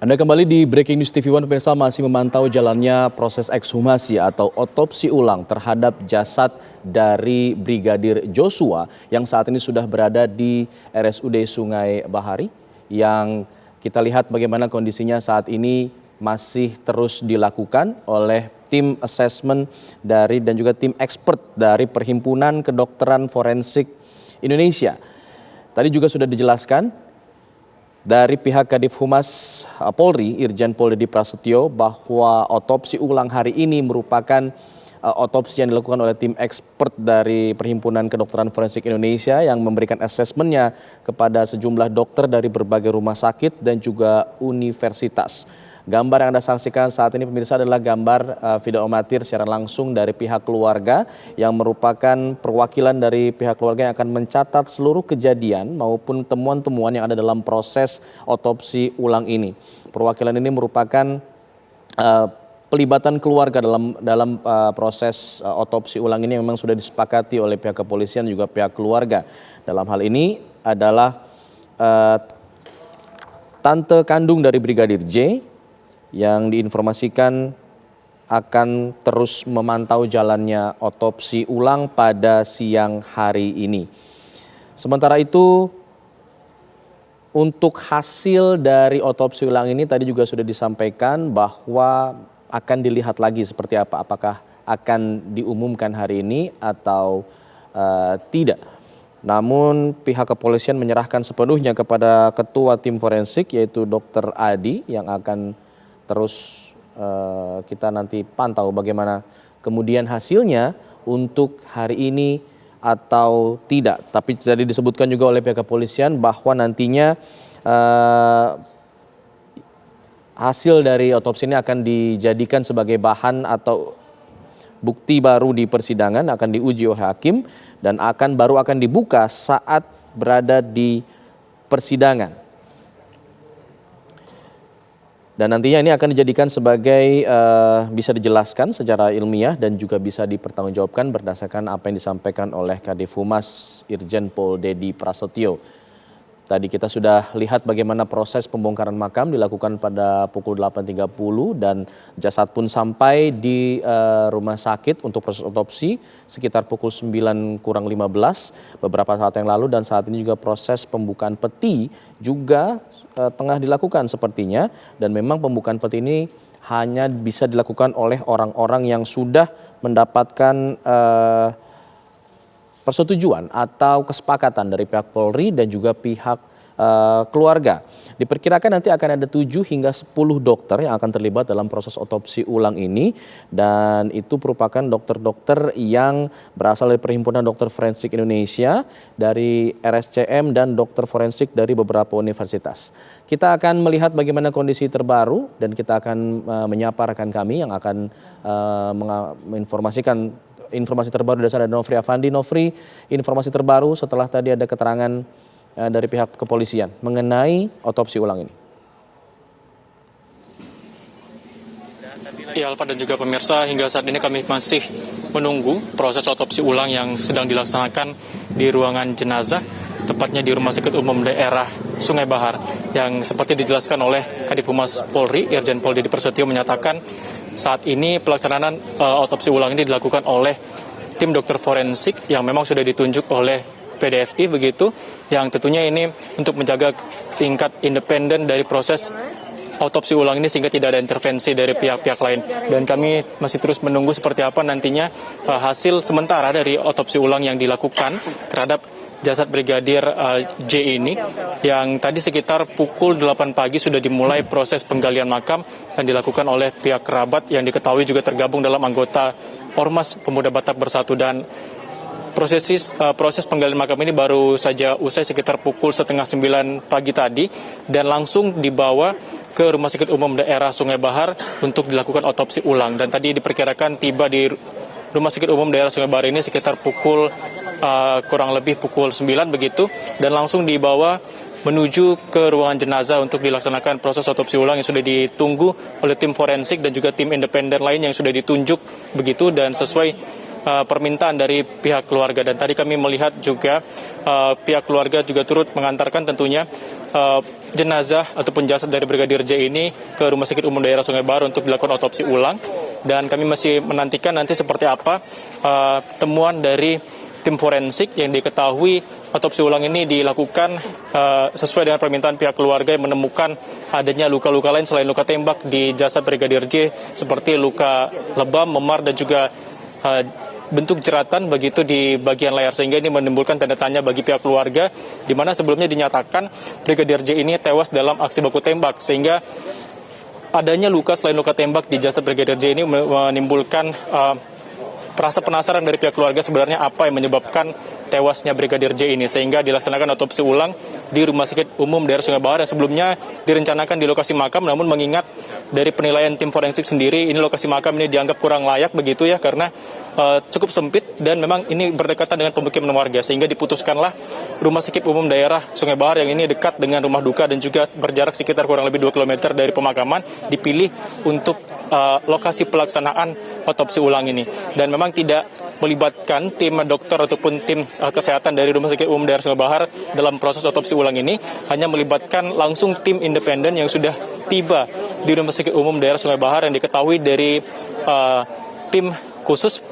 Anda kembali di Breaking News TV One, pemirsa masih memantau jalannya proses ekshumasi atau otopsi ulang terhadap jasad dari Brigadir Joshua yang saat ini sudah berada di RSUD Sungai Bahari, yang kita lihat bagaimana kondisinya saat ini masih terus dilakukan oleh tim assessment dari dan juga tim expert dari Perhimpunan Kedokteran Forensik Indonesia. Tadi juga sudah dijelaskan dari pihak Kadif Humas Polri, Irjen Pol Dedy Prasetyo, bahwa otopsi ulang hari ini merupakan otopsi yang dilakukan oleh tim expert dari Perhimpunan Kedokteran Forensik Indonesia yang memberikan asesmennya kepada sejumlah dokter dari berbagai rumah sakit dan juga universitas. Gambar yang Anda saksikan saat ini pemirsa adalah gambar video amatir secara langsung dari pihak keluarga yang merupakan perwakilan dari pihak keluarga yang akan mencatat seluruh kejadian maupun temuan-temuan yang ada dalam proses otopsi ulang ini. Perwakilan ini merupakan pelibatan keluarga dalam proses otopsi ulang ini memang sudah disepakati oleh pihak kepolisian juga pihak keluarga. Dalam hal ini adalah tante kandung dari Brigadir J yang diinformasikan akan terus memantau jalannya otopsi ulang pada siang hari ini. Sementara itu, untuk hasil dari otopsi ulang ini tadi juga sudah disampaikan bahwa akan dilihat lagi seperti apa, apakah akan diumumkan hari ini atau tidak. Namun pihak kepolisian menyerahkan sepenuhnya kepada Ketua Tim Forensik yaitu Dr. Adi yang akan terus kita nanti pantau bagaimana kemudian hasilnya untuk hari ini atau tidak. Tapi tadi disebutkan juga oleh pihak kepolisian bahwa nantinya hasil dari otopsi ini akan dijadikan sebagai bahan atau bukti baru di persidangan, akan diuji oleh hakim dan baru akan dibuka saat berada di persidangan. Dan nantinya ini akan dijadikan sebagai bisa dijelaskan secara ilmiah dan juga bisa dipertanggungjawabkan berdasarkan apa yang disampaikan oleh Kadif Humas Irjen Pol Dedy Prasetyo. Tadi kita sudah lihat bagaimana proses pembongkaran makam dilakukan pada pukul 8.30 dan jasad pun sampai di rumah sakit untuk proses otopsi sekitar pukul 9:15 beberapa saat yang lalu, dan saat ini juga proses pembukaan peti juga tengah dilakukan sepertinya, dan memang pembukaan peti ini hanya bisa dilakukan oleh orang-orang yang sudah mendapatkan persetujuan atau kesepakatan dari pihak Polri dan juga pihak keluarga. Diperkirakan nanti akan ada 7 hingga 10 dokter yang akan terlibat dalam proses otopsi ulang ini, dan itu merupakan dokter-dokter yang berasal dari Perhimpunan Dokter Forensik Indonesia, dari RSCM dan dokter forensik dari beberapa universitas. Kita akan melihat bagaimana kondisi terbaru dan kita akan menyapa rekan kami yang akan menginformasikan informasi terbaru dari sana, Nofri Afandi. Nofri, informasi terbaru setelah tadi ada keterangan dari pihak kepolisian mengenai otopsi ulang ini. Ya, Alfa dan juga pemirsa, hingga saat ini kami masih menunggu proses otopsi ulang yang sedang dilaksanakan di ruangan jenazah, tepatnya di Rumah Sakit Umum Daerah Sungai Bahar, yang seperti dijelaskan oleh Kadif Humas Polri, Irjen Pol Dedy Prasetyo menyatakan saat ini pelaksanaan otopsi ulang ini dilakukan oleh tim dokter forensik yang memang sudah ditunjuk oleh PDFI begitu, yang tentunya ini untuk menjaga tingkat independen dari proses otopsi ulang ini sehingga tidak ada intervensi dari pihak-pihak lain. Dan kami masih terus menunggu seperti apa nantinya hasil sementara dari otopsi ulang yang dilakukan terhadap jasad Brigadir J ini, yang tadi sekitar pukul 8 pagi sudah dimulai proses penggalian makam dan dilakukan oleh pihak kerabat yang diketahui juga tergabung dalam anggota Ormas Pemuda Batak Bersatu, dan proses penggalian makam ini baru saja usai sekitar pukul 8:30 pagi tadi dan langsung dibawa ke Rumah Sakit Umum Daerah Sungai Bahar untuk dilakukan otopsi ulang. Dan tadi diperkirakan tiba di Rumah Sakit Umum Daerah Sungai Bahar ini sekitar pukul kurang lebih pukul 9 begitu, dan langsung dibawa menuju ke ruangan jenazah untuk dilaksanakan proses otopsi ulang yang sudah ditunggu oleh tim forensik dan juga tim independen lain yang sudah ditunjuk begitu. Dan sesuai permintaan dari pihak keluarga. Dan tadi kami melihat juga pihak keluarga juga turut mengantarkan tentunya jenazah ataupun jasad dari Brigadir J ini ke Rumah Sakit Umum Daerah Sungai Bahar untuk dilakukan otopsi ulang. Dan kami masih menantikan nanti seperti apa temuan dari tim forensik yang diketahui otopsi ulang ini dilakukan sesuai dengan permintaan pihak keluarga yang menemukan adanya luka-luka lain selain luka tembak di jasad Brigadir J seperti luka lebam, memar dan juga bentuk jeratan begitu di bagian layar, sehingga ini menimbulkan tanda tanya bagi pihak keluarga, di mana sebelumnya dinyatakan Brigadir J ini tewas dalam aksi baku tembak, sehingga adanya luka selain luka tembak di jasad Brigadir J ini menimbulkan rasa penasaran dari pihak keluarga sebenarnya apa yang menyebabkan tewasnya Brigadir J ini, sehingga dilaksanakan otopsi ulang di Rumah Sakit Umum Daerah Sungai Bahar yang sebelumnya direncanakan di lokasi makam. Namun mengingat dari penilaian tim forensik sendiri, ini lokasi makam ini dianggap kurang layak begitu ya, karena cukup sempit dan memang ini berdekatan dengan pemukiman warga, sehingga diputuskanlah Rumah Sakit Umum Daerah Sungai Bahar yang ini dekat dengan rumah duka dan juga berjarak sekitar kurang lebih 2 km dari pemakaman dipilih untuk lokasi pelaksanaan otopsi ulang ini. Dan memang tidak melibatkan tim dokter ataupun tim kesehatan dari Rumah Sakit Umum Daerah Sungai Bahar dalam proses otopsi ulang ini, hanya melibatkan langsung tim independen yang sudah tiba di Rumah Sakit Umum Daerah Sungai Bahar yang diketahui dari tim khusus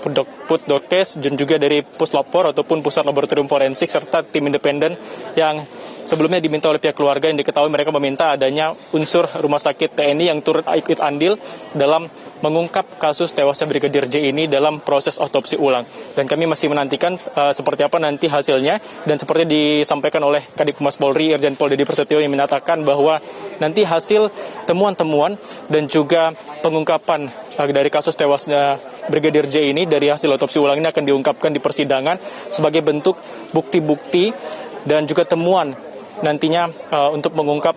Putdokes dan juga dari Puslapfor ataupun Pusat Laboratorium Forensik serta tim independen yang sebelumnya diminta oleh pihak keluarga, yang diketahui mereka meminta adanya unsur rumah sakit TNI yang turut ikut andil dalam mengungkap kasus tewasnya Brigadir J ini dalam proses otopsi ulang. Dan kami masih menantikan seperti apa nanti hasilnya, dan seperti disampaikan oleh Kadif Humas Polri Irjen Pol Dedy Prasetyo yang menyatakan bahwa nanti hasil temuan-temuan dan juga pengungkapan dari kasus tewasnya Brigadir J ini dari hasil otopsi ulang ini akan diungkapkan di persidangan sebagai bentuk bukti-bukti dan juga temuan nantinya untuk mengungkap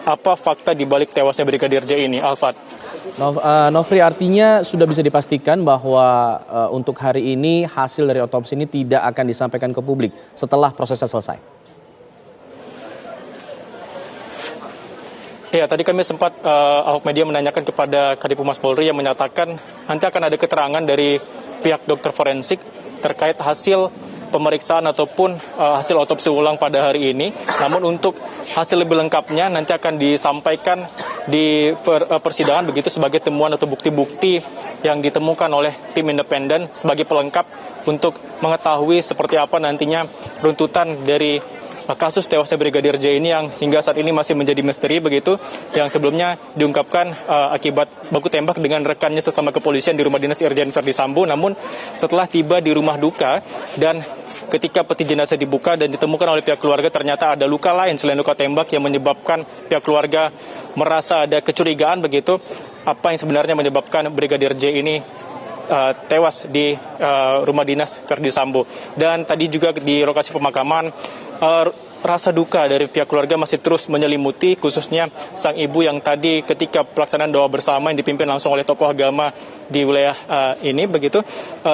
apa fakta di balik tewasnya Brigadir J ini. Alfat. Nofri, artinya sudah bisa dipastikan bahwa untuk hari ini hasil dari otopsi ini tidak akan disampaikan ke publik setelah prosesnya selesai. Ya, tadi kami sempat awak media menanyakan kepada Kadif Humas Polri yang menyatakan nanti akan ada keterangan dari pihak dokter forensik terkait hasil pemeriksaan ataupun hasil otopsi ulang pada hari ini. Namun untuk hasil lebih lengkapnya nanti akan disampaikan di persidangan begitu sebagai temuan atau bukti-bukti yang ditemukan oleh tim independen sebagai pelengkap untuk mengetahui seperti apa nantinya runtutan dari kasus tewasnya Brigadir J ini yang hingga saat ini masih menjadi misteri begitu, yang sebelumnya diungkapkan akibat baku tembak dengan rekannya sesama kepolisian di rumah dinas Irjen Verdi Sambo. Namun setelah tiba di rumah duka dan ketika peti jenazah dibuka dan ditemukan oleh pihak keluarga, ternyata ada luka lain selain luka tembak yang menyebabkan pihak keluarga merasa ada kecurigaan begitu apa yang sebenarnya menyebabkan Brigadir J ini tewas di rumah dinas Verdi Sambo. Dan tadi juga di lokasi pemakaman rasa duka dari pihak keluarga masih terus menyelimuti, khususnya sang ibu yang tadi ketika pelaksanaan doa bersama yang dipimpin langsung oleh tokoh agama di wilayah ini begitu,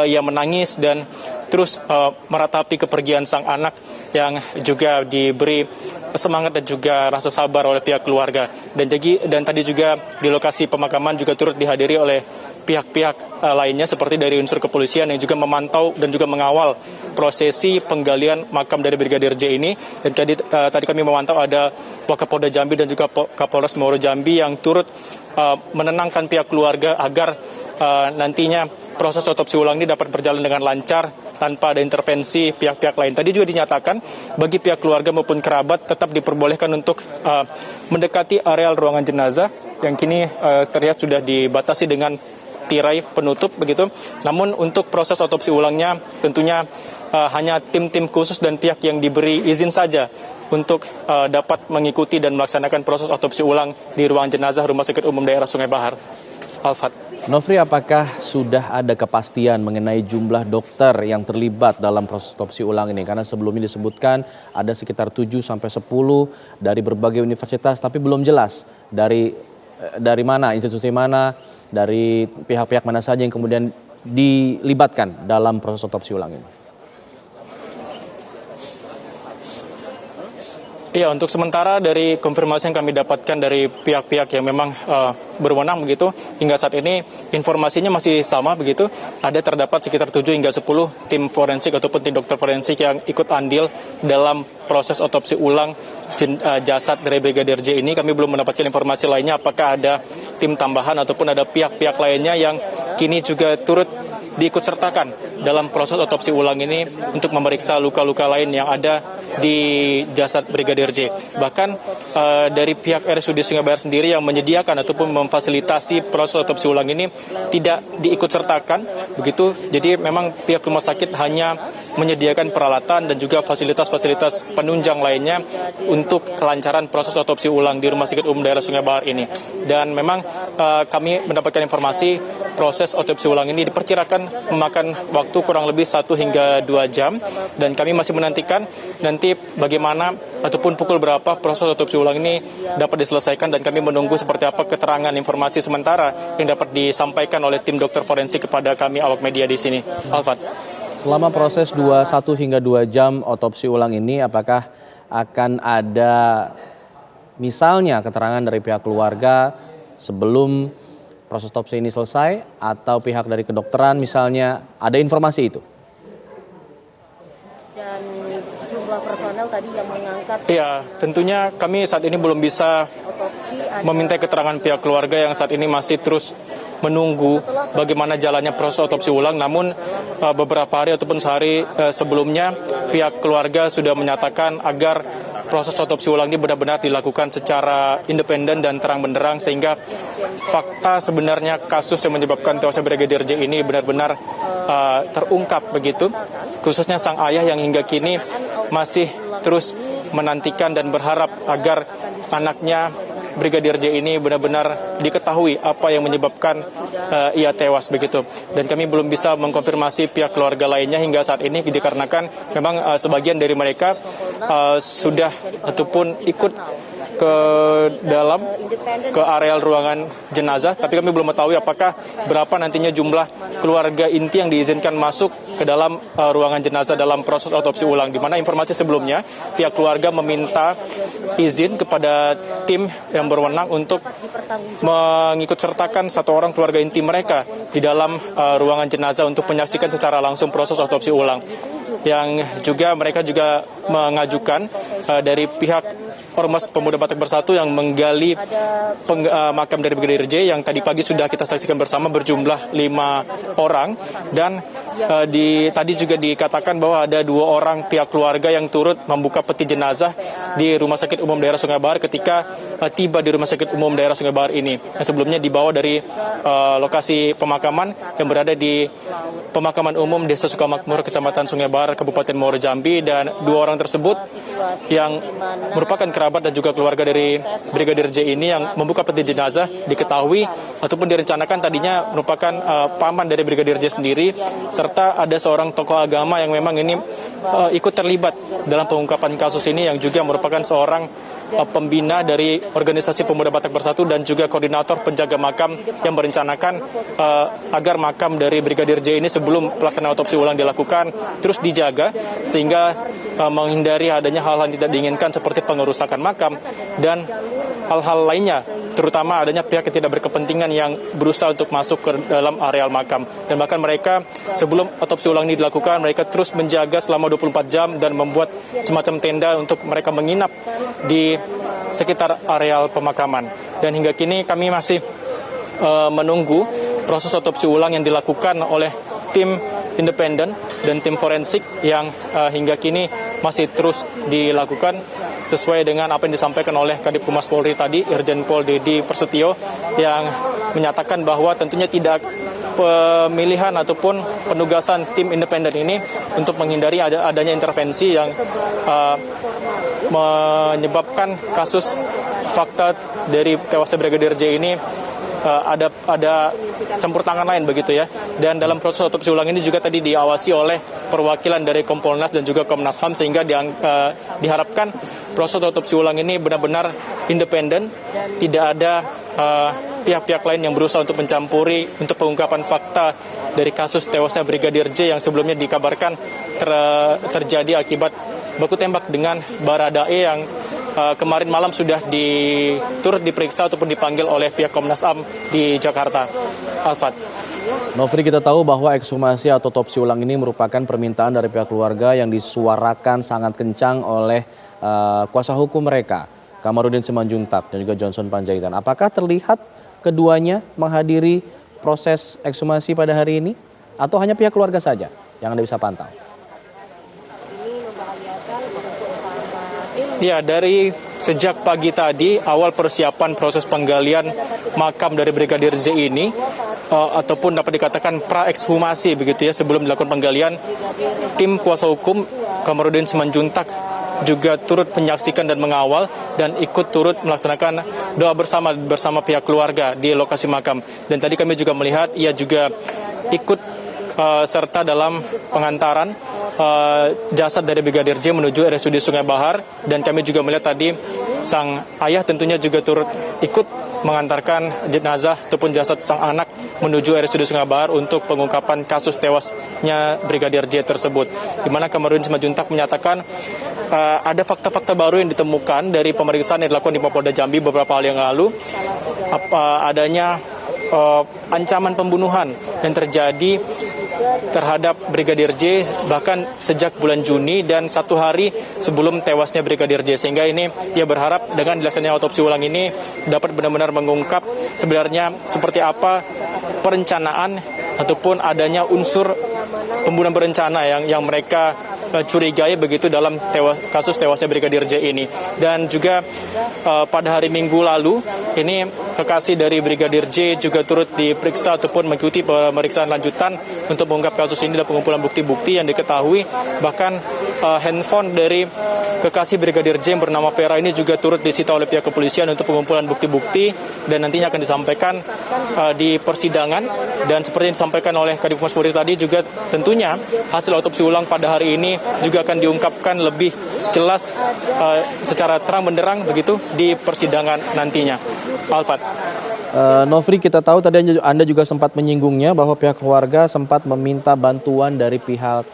ia menangis dan terus meratapi kepergian sang anak yang juga diberi semangat dan juga rasa sabar oleh pihak keluarga. Dan tadi juga di lokasi pemakaman juga turut dihadiri oleh pihak-pihak lainnya seperti dari unsur kepolisian yang juga memantau dan juga mengawal prosesi penggalian makam dari Brigadir J ini. Dan tadi kami memantau ada Wakapolda Jambi dan juga Kapolres Muaro Jambi yang turut menenangkan pihak keluarga agar nantinya proses otopsi ulang ini dapat berjalan dengan lancar tanpa ada intervensi pihak-pihak lain. Tadi juga dinyatakan bagi pihak keluarga maupun kerabat tetap diperbolehkan untuk mendekati areal ruangan jenazah yang kini terlihat sudah dibatasi dengan tirai penutup begitu. Namun untuk proses otopsi ulangnya tentunya hanya tim-tim khusus dan pihak yang diberi izin saja untuk dapat mengikuti dan melaksanakan proses otopsi ulang di ruang jenazah Rumah Sakit Umum Daerah Sungai Bahar. Alfat. Nofri, apakah sudah ada kepastian mengenai jumlah dokter yang terlibat dalam proses otopsi ulang ini? Karena sebelumnya disebutkan ada sekitar 7-10 dari berbagai universitas, tapi belum jelas dari mana, institusi mana, dari pihak-pihak mana saja yang kemudian dilibatkan dalam proses otopsi ulang ini. Iya, untuk sementara dari konfirmasi yang kami dapatkan dari pihak-pihak yang memang berwenang begitu, hingga saat ini informasinya masih sama begitu. Ada terdapat sekitar 7 hingga 10 tim forensik ataupun tim dokter forensik yang ikut andil dalam proses otopsi ulang jasad dari Brigadir J ini. Kami belum mendapatkan informasi lainnya apakah ada tim tambahan ataupun ada pihak-pihak lainnya yang kini juga turut diikut sertakan dalam proses otopsi ulang ini untuk memeriksa luka-luka lain yang ada di jasad Brigadir J. Bahkan dari pihak RSUD Sungai Bahar sendiri yang menyediakan ataupun memfasilitasi proses otopsi ulang ini tidak diikut sertakan begitu. Jadi memang pihak rumah sakit hanya menyediakan peralatan dan juga fasilitas-fasilitas penunjang lainnya untuk kelancaran proses otopsi ulang di Rumah Sakit Umum Daerah Sungai Bahar ini. Dan memang kami mendapatkan informasi proses otopsi ulang ini diperkirakan memakan waktu kurang lebih 1 hingga 2 jam, dan kami masih menantikan nanti bagaimana ataupun pukul berapa proses otopsi ulang ini dapat diselesaikan, dan kami menunggu seperti apa keterangan informasi sementara yang dapat disampaikan oleh tim dokter forensik kepada kami awak media di sini. Alfat. Selama proses 1 hingga 2 jam otopsi ulang ini, apakah akan ada misalnya keterangan dari pihak keluarga sebelum proses otopsi ini selesai, atau pihak dari kedokteran misalnya, ada informasi itu? Dan jumlah personel tadi yang mengangkat Ya, tentunya kami saat ini belum bisa otopsi meminta keterangan pihak keluarga yang saat ini masih terus menunggu bagaimana jalannya proses otopsi ulang. Namun beberapa hari ataupun sehari sebelumnya pihak keluarga sudah menyatakan agar proses otopsi ulang ini benar-benar dilakukan secara independen dan terang benderang, sehingga fakta sebenarnya kasus yang menyebabkan tewasnya Brigadir J ini benar-benar terungkap begitu. Khususnya sang ayah yang hingga kini masih terus menantikan dan berharap agar anaknya Brigadir J ini benar-benar diketahui apa yang menyebabkan ia tewas begitu. Dan kami belum bisa mengkonfirmasi pihak keluarga lainnya hingga saat ini dikarenakan memang sebagian dari mereka sudah ataupun ikut ke dalam ke areal ruangan jenazah, tapi kami belum mengetahui apakah berapa nantinya jumlah keluarga inti yang diizinkan masuk ke dalam ruangan jenazah dalam proses otopsi ulang, di mana informasi sebelumnya pihak keluarga meminta izin kepada tim yang berwenang untuk mengikut sertakan 1 orang keluarga inti mereka di dalam ruangan jenazah untuk menyaksikan secara langsung proses otopsi ulang. Yang juga mereka juga mengajukan dari pihak Ormas Pemuda Batak Bersatu yang menggali makam dari Brigadir J yang tadi pagi sudah kita saksikan bersama berjumlah 5 orang, dan tadi juga dikatakan bahwa ada 2 orang pihak keluarga yang turut membuka peti jenazah di Rumah Sakit Umum Daerah Sungai Bahar ketika tiba di Rumah Sakit Umum Daerah Sungai Bahar ini, yang sebelumnya dibawa dari lokasi pemakaman yang berada di Pemakaman Umum Desa Sukamakmur, Kecamatan Sungai Bahar, Kabupaten Muaro Jambi, dan 2 orang tersebut yang merupakan kerabat dan juga keluarga dari Brigadir J ini yang membuka peti jenazah diketahui ataupun direncanakan tadinya merupakan paman dari Brigadir J sendiri, serta ada seorang tokoh agama yang memang ini ikut terlibat dalam pengungkapan kasus ini, yang juga merupakan seorang pembina dari Organisasi Pemuda Batak Bersatu dan juga koordinator penjaga makam yang merencanakan agar makam dari Brigadir J ini sebelum pelaksanaan otopsi ulang dilakukan terus dijaga, sehingga menghindari adanya hal-hal yang tidak diinginkan seperti pengerusakan makam dan hal-hal lainnya, terutama adanya pihak yang tidak berkepentingan yang berusaha untuk masuk ke dalam areal makam. Dan bahkan mereka sebelum otopsi ulang ini dilakukan, mereka terus menjaga selama 24 jam dan membuat semacam tenda untuk mereka menginap di sekitar areal pemakaman. Dan hingga kini kami masih menunggu proses otopsi ulang yang dilakukan oleh tim independen dan tim forensik yang hingga kini masih terus dilakukan sesuai dengan apa yang disampaikan oleh Kadif Humas Polri tadi, Irjen Pol Dedi Prasetyo, yang menyatakan bahwa tentunya tidak pemilihan ataupun penugasan tim independen ini untuk menghindari adanya intervensi yang menyebabkan kasus fakta dari tewasnya Brigadir J ini ada campur tangan lain begitu ya. Dan dalam proses otopsi ulang ini juga tadi diawasi oleh perwakilan dari Kompolnas dan juga Komnas HAM, sehingga diharapkan proses otopsi ulang ini benar-benar independen, tidak ada pihak-pihak lain yang berusaha untuk mencampuri untuk pengungkapan fakta dari kasus tewasnya Brigadir J yang sebelumnya dikabarkan terjadi akibat baku tembak dengan Baradae yang kemarin malam sudah turut diperiksa ataupun dipanggil oleh pihak Komnas HAM di Jakarta. Alfat. Nofri, kita tahu bahwa ekshumasi atau otopsi ulang ini merupakan permintaan dari pihak keluarga yang disuarakan sangat kencang oleh kuasa hukum mereka, Kamarudin Simanjuntak dan juga Johnson Panjaitan. Apakah terlihat keduanya menghadiri proses ekshumasi pada hari ini atau hanya pihak keluarga saja yang Anda bisa pantau? Ya, dari sejak pagi tadi awal persiapan proses penggalian makam dari Brigadir J ini ataupun dapat dikatakan pra-ekshumasi begitu ya, sebelum dilakukan penggalian, tim kuasa hukum Kamarudin Simanjuntak juga turut menyaksikan dan mengawal dan ikut turut melaksanakan doa bersama pihak keluarga di lokasi makam. Dan tadi kami juga melihat ia juga ikut serta dalam pengantaran jasad dari Brigadir J menuju RSUD Sungai Bahar, dan kami juga melihat tadi sang ayah tentunya juga turut ikut mengantarkan jenazah ataupun jasad sang anak menuju RSUD Sungai Bahar untuk pengungkapan kasus tewasnya Brigadir J tersebut. Di mana Kamarudin Simanjuntak menyatakan ada fakta-fakta baru yang ditemukan dari pemeriksaan yang dilakukan di Mapolda Jambi beberapa hari yang lalu, adanya ancaman pembunuhan yang terjadi terhadap Brigadir J bahkan sejak bulan Juni dan 1 hari sebelum tewasnya Brigadir J, sehingga ini ia berharap dengan dilaksanakannya otopsi ulang ini dapat benar-benar mengungkap sebenarnya seperti apa perencanaan ataupun adanya unsur pembunuhan berencana yang mereka curigai begitu dalam kasus tewasnya Brigadir J ini. Dan juga pada hari Minggu lalu ini kekasih dari Brigadir J juga turut diperiksa ataupun mengikuti pemeriksaan lanjutan untuk mengungkap kasus ini dan pengumpulan bukti-bukti yang diketahui. Bahkan handphone dari kekasih Brigadir J yang bernama Vera ini juga turut disita oleh pihak kepolisian untuk pengumpulan bukti-bukti dan nantinya akan disampaikan di persidangan. Dan seperti yang disampaikan oleh Kadif Humas Polri tadi, juga tentunya hasil otopsi ulang pada hari ini juga akan diungkapkan lebih jelas secara terang benderang begitu di persidangan nantinya. Alfat. Nofri, kita tahu tadi Anda juga sempat menyinggungnya bahwa pihak keluarga sempat meminta bantuan dari pihak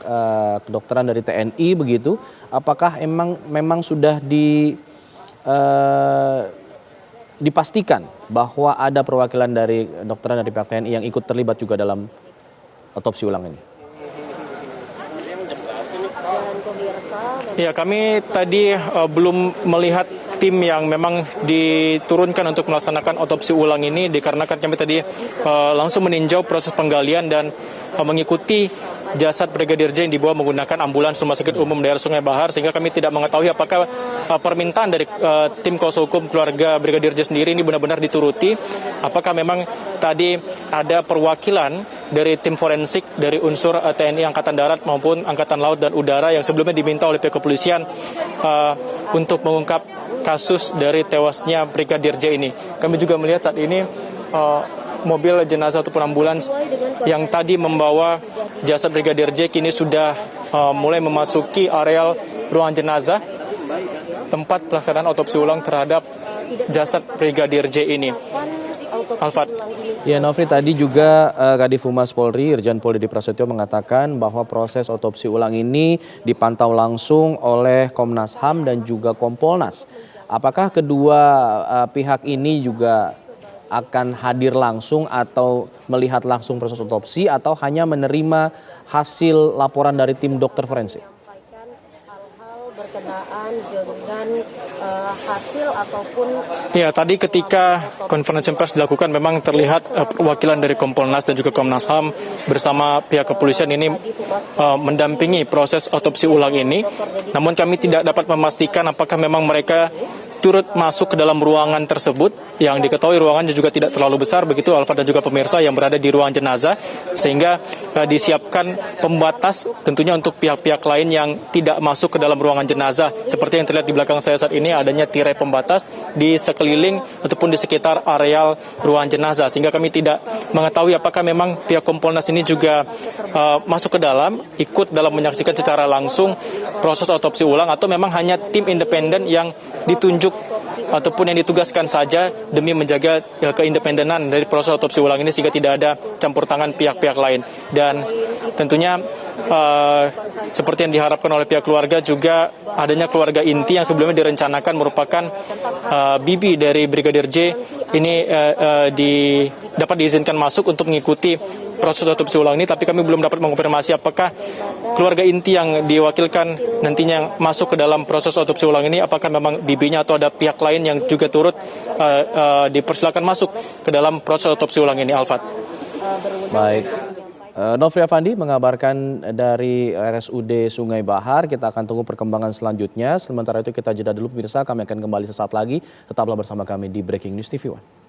kedokteran dari TNI begitu. Apakah memang sudah dipastikan bahwa ada perwakilan dari kedokteran dari pihak TNI yang ikut terlibat juga dalam otopsi ulang ini? Ya, kami tadi belum melihat tim yang memang diturunkan untuk melaksanakan otopsi ulang ini, dikarenakan kami tadi langsung meninjau proses penggalian dan mengikuti jasad Brigadir J yang dibawa menggunakan ambulans Rumah Sakit Umum Daerah Sungai Bahar, sehingga kami tidak mengetahui apakah permintaan dari tim kuasa hukum keluarga Brigadir J sendiri ini benar-benar dituruti. Apakah memang tadi ada perwakilan dari tim forensik dari unsur TNI Angkatan Darat maupun Angkatan Laut dan Udara yang sebelumnya diminta oleh pihak kepolisian untuk mengungkap kasus dari tewasnya Brigadir J ini. Kami juga melihat saat ini mobil jenazah ataupun ambulans yang tadi membawa jasad Brigadir J kini sudah mulai memasuki areal ruangan jenazah tempat pelaksanaan otopsi ulang terhadap jasad Brigadir J ini. Alfat. Ya, Nofri, tadi juga Kadif Humas Polri Irjen Pol Dedy Prasetyo mengatakan bahwa proses otopsi ulang ini dipantau langsung oleh Komnas HAM dan juga Kompolnas. Apakah kedua pihak ini juga akan hadir langsung atau melihat langsung proses otopsi atau hanya menerima hasil laporan dari tim dokter forensik? Hal-hal berkenaan dengan hasil ataupun... Ya, tadi ketika konferensi pers dilakukan memang terlihat perwakilan dari Kompolnas dan juga Komnas HAM bersama pihak kepolisian ini mendampingi proses otopsi ulang ini. Namun kami tidak dapat memastikan apakah memang mereka turut masuk ke dalam ruangan tersebut, yang diketahui ruangannya juga tidak terlalu besar begitu Alfa dan juga pemirsa yang berada di ruang jenazah, sehingga disiapkan pembatas tentunya untuk pihak-pihak lain yang tidak masuk ke dalam ruangan jenazah. Seperti yang terlihat di belakang saya saat ini, adanya tirai pembatas di sekeliling ataupun di sekitar areal ruangan jenazah, sehingga kami tidak mengetahui apakah memang pihak Kompolnas ini juga masuk ke dalam, ikut dalam menyaksikan secara langsung proses otopsi ulang, atau memang hanya tim independen yang ditunjuk ataupun yang ditugaskan saja demi menjaga keindependenan dari proses otopsi ulang ini sehingga tidak ada campur tangan pihak-pihak lain. Dan tentunya seperti yang diharapkan oleh pihak keluarga juga adanya keluarga inti yang sebelumnya direncanakan merupakan bibi dari Brigadir J ini dapat diizinkan masuk untuk mengikuti proses otopsi ulang ini, tapi kami belum dapat mengonfirmasi apakah keluarga inti yang diwakilkan nantinya masuk ke dalam proses otopsi ulang ini, apakah memang bibinya atau ada pihak lain yang juga turut dipersilakan masuk ke dalam proses otopsi ulang ini, Alfat. Baik. Nofri Afandi mengabarkan dari RSUD Sungai Bahar. Kita akan tunggu perkembangan selanjutnya. Sementara itu kita jeda dulu pemirsa, kami akan kembali sesaat lagi. Tetaplah bersama kami di Breaking News TV One.